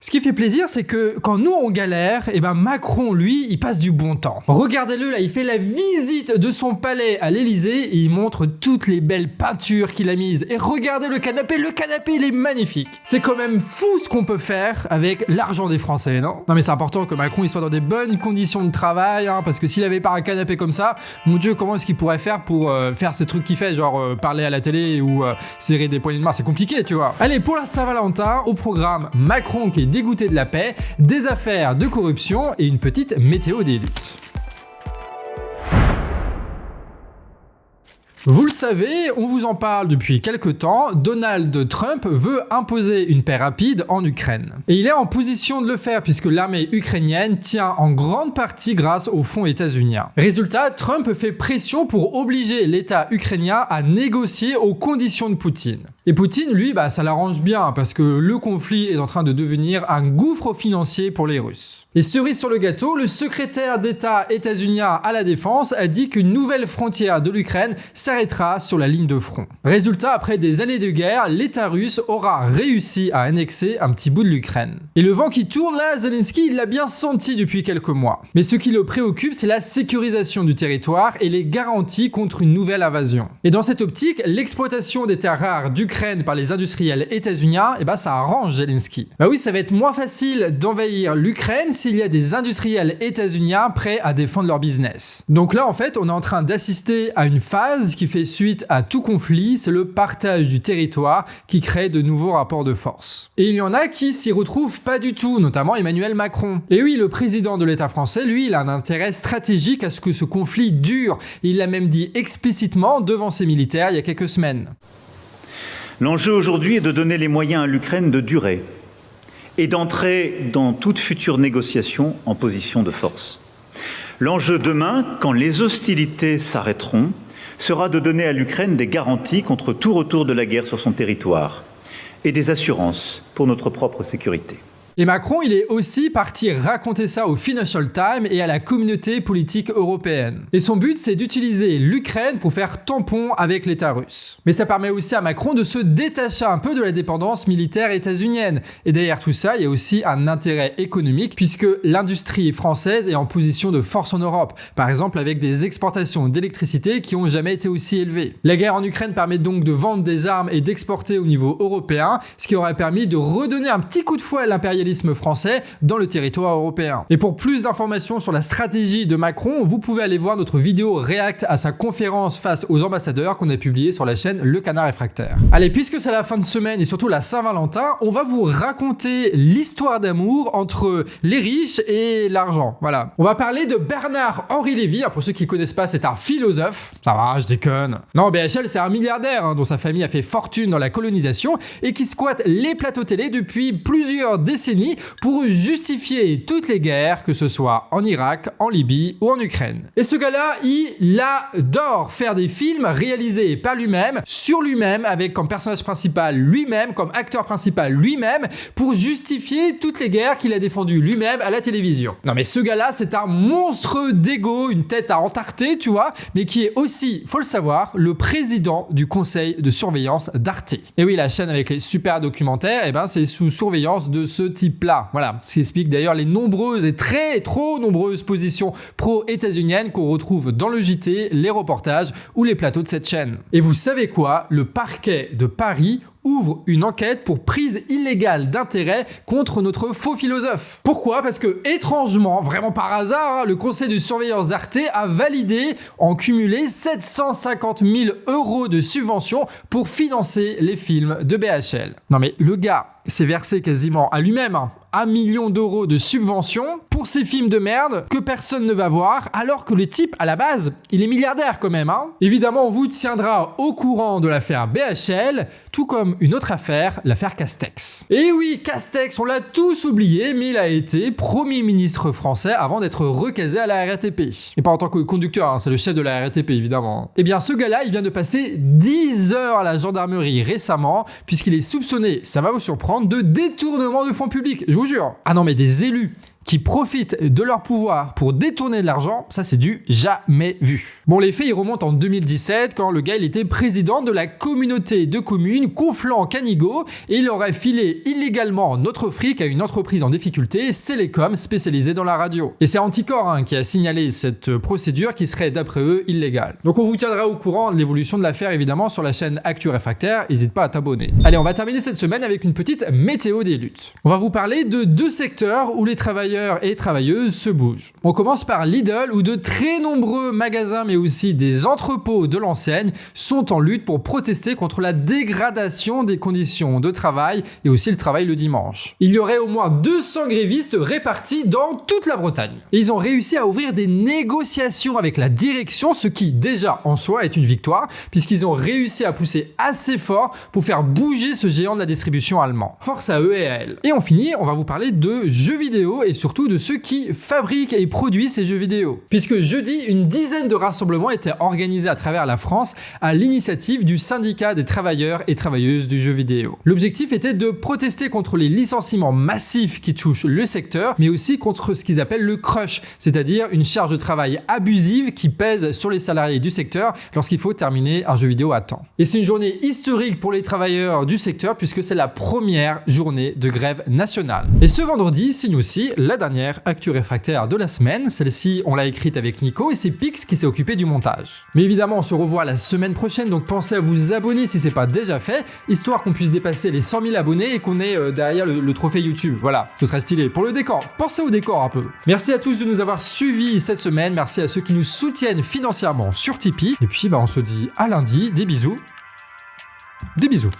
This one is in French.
Ce qui fait plaisir, c'est que quand nous on galère, Macron, lui, il passe du bon temps. Regardez-le là, il fait la visite de son palais à l'Elysée et il montre toutes les belles peintures qu'il a mises. Et regardez le canapé il est magnifique. C'est quand même fou ce qu'on peut faire avec l'argent des Français, non? Non mais c'est important que Macron il soit dans des bonnes conditions de travail, hein, parce que s'il avait pas un canapé comme ça, mon Dieu, comment est-ce qu'il pourrait faire pour faire ces trucs qu'il fait, genre parler à la télé ou serrer des poignées de main, c'est compliqué, tu vois. Allez, pour la Saint-Valentin, au programme Macron qui est dégoûté de la paix, des affaires de corruption et une petite météo des luttes. Vous le savez, on vous en parle depuis quelques temps, Donald Trump veut imposer une paix rapide en Ukraine. Et il est en position de le faire puisque l'armée ukrainienne tient en grande partie grâce aux fonds états-uniens. Résultat, Trump fait pression pour obliger l'État ukrainien à négocier aux conditions de Poutine. Et Poutine, lui, ça l'arrange bien parce que le conflit est en train de devenir un gouffre financier pour les Russes. Et cerise sur le gâteau, le secrétaire d'État états-unien à la défense a dit qu'une nouvelle frontière de l'Ukraine s'arrêtera sur la ligne de front. Résultat, après des années de guerre, l'État russe aura réussi à annexer un petit bout de l'Ukraine. Et le vent qui tourne là, Zelensky, il l'a bien senti depuis quelques mois. Mais ce qui le préoccupe, c'est la sécurisation du territoire et les garanties contre une nouvelle invasion. Et dans cette optique, l'exploitation des terres rares d'Ukraine par les industriels états-uniens, ça arrange Zelensky. Oui, ça va être moins facile d'envahir l'Ukraine s'il y a des industriels états-uniens prêts à défendre leur business. Donc là, en fait, on est en train d'assister à une phase qui fait suite à tout conflit, c'est le partage du territoire qui crée de nouveaux rapports de force. Et il y en a qui s'y retrouvent pas du tout, notamment Emmanuel Macron. Et oui, le président de l'État français, lui, il a un intérêt stratégique à ce que ce conflit dure. Il l'a même dit explicitement devant ses militaires il y a quelques semaines. L'enjeu aujourd'hui est de donner les moyens à l'Ukraine de durer et d'entrer dans toute future négociation en position de force. L'enjeu demain, quand les hostilités s'arrêteront, sera de donner à l'Ukraine des garanties contre tout retour de la guerre sur son territoire et des assurances pour notre propre sécurité. Et Macron, il est aussi parti raconter ça au Financial Times et à la communauté politique européenne. Et son but, c'est d'utiliser l'Ukraine pour faire tampon avec l'État russe. Mais ça permet aussi à Macron de se détacher un peu de la dépendance militaire états-unienne. Et derrière tout ça, il y a aussi un intérêt économique puisque l'industrie française est en position de force en Europe. Par exemple, avec des exportations d'électricité qui n'ont jamais été aussi élevées. La guerre en Ukraine permet donc de vendre des armes et d'exporter au niveau européen, ce qui aurait permis de redonner un petit coup de fouet à l'impérialisme français dans le territoire européen. Et pour plus d'informations sur la stratégie de Macron, vous pouvez aller voir notre vidéo React à sa conférence face aux ambassadeurs qu'on a publiée sur la chaîne Le Canard Réfractaire. Allez, puisque c'est la fin de semaine et surtout la Saint-Valentin, on va vous raconter l'histoire d'amour entre les riches et l'argent. Voilà. On va parler de Bernard-Henri Lévy. Pour ceux qui ne connaissent pas, c'est un philosophe. Ça va, je déconne. Non, BHL, c'est un milliardaire dont sa famille a fait fortune dans la colonisation et qui squatte les plateaux télé depuis plusieurs décennies pour justifier toutes les guerres, que ce soit en Irak, en Libye ou en Ukraine. Et ce gars-là, il adore faire des films réalisés par lui-même, sur lui-même, avec comme personnage principal lui-même, comme acteur principal lui-même, pour justifier toutes les guerres qu'il a défendues lui-même à la télévision. Non mais ce gars-là, c'est un monstre d'ego, une tête à entarter, tu vois, mais qui est aussi, faut le savoir, le président du conseil de surveillance d'Arte. Et oui, la chaîne avec les super documentaires, c'est sous surveillance de ce type là. Voilà, ce qui explique d'ailleurs les nombreuses et trop nombreuses positions pro-états-uniennes qu'on retrouve dans le JT, les reportages ou les plateaux de cette chaîne. Et vous savez quoi? Le parquet de Paris ouvre une enquête pour prise illégale d'intérêt contre notre faux philosophe. Pourquoi? Parce que, étrangement, vraiment par hasard, le conseil de surveillance d'Arte a validé en cumulé 750 000 € de subventions pour financer les films de BHL. Non mais le gars s'est versé quasiment à lui-même 1 million d'euros de subventions pour ces films de merde que personne ne va voir, alors que le type, à la base, il est milliardaire quand même. Évidemment, on vous tiendra au courant de l'affaire BHL, tout comme une autre affaire, l'affaire Castex. Et oui, Castex, on l'a tous oublié, mais il a été Premier ministre français avant d'être recasé à la RATP. Et pas en tant que conducteur, c'est le chef de la RATP, évidemment. Eh bien, ce gars-là, il vient de passer 10 heures à la gendarmerie récemment, puisqu'il est soupçonné, ça va vous surprendre, de détournement de fonds publics. Je vous jure. Ah non, mais des élus qui profitent de leur pouvoir pour détourner de l'argent, ça c'est du jamais vu. Bon, les faits ils remontent en 2017 quand le gars il était président de la communauté de communes Conflans-Canigot et il aurait filé illégalement notre fric à une entreprise en difficulté, Célécom, spécialisée dans la radio. Et c'est Anticor qui a signalé cette procédure qui serait d'après eux illégale. Donc on vous tiendra au courant de l'évolution de l'affaire évidemment sur la chaîne Actu Réfractaire, n'hésite pas à t'abonner. Allez, on va terminer cette semaine avec une petite météo des luttes. On va vous parler de deux secteurs où les travailleurs et travailleuses se bougent. On commence par Lidl où de très nombreux magasins mais aussi des entrepôts de l'enseigne sont en lutte pour protester contre la dégradation des conditions de travail et aussi le travail le dimanche. Il y aurait au moins 200 grévistes répartis dans toute la Bretagne. Et ils ont réussi à ouvrir des négociations avec la direction, ce qui déjà en soi est une victoire puisqu'ils ont réussi à pousser assez fort pour faire bouger ce géant de la distribution allemand. Force à eux et à elles. Et on finit, on va vous parler de jeux vidéo et surtout de ceux qui fabriquent et produisent ces jeux vidéo. Puisque jeudi, une dizaine de rassemblements étaient organisés à travers la France à l'initiative du syndicat des travailleurs et travailleuses du jeu vidéo. L'objectif était de protester contre les licenciements massifs qui touchent le secteur, mais aussi contre ce qu'ils appellent le crunch, c'est-à-dire une charge de travail abusive qui pèse sur les salariés du secteur lorsqu'il faut terminer un jeu vidéo à temps. Et c'est une journée historique pour les travailleurs du secteur puisque c'est la première journée de grève nationale. Et ce vendredi signe aussi la dernière Actu Réfractaire de la semaine. Celle-ci, on l'a écrite avec Nico et c'est Pix qui s'est occupé du montage. Mais évidemment, on se revoit la semaine prochaine, donc pensez à vous abonner si c'est pas déjà fait, histoire qu'on puisse dépasser les 100 000 abonnés et qu'on ait derrière le trophée YouTube. Voilà, ce serait stylé. Pour le décor, pensez au décor un peu. Merci à tous de nous avoir suivis cette semaine, merci à ceux qui nous soutiennent financièrement sur Tipeee, et puis on se dit à lundi, des bisous. Des bisous.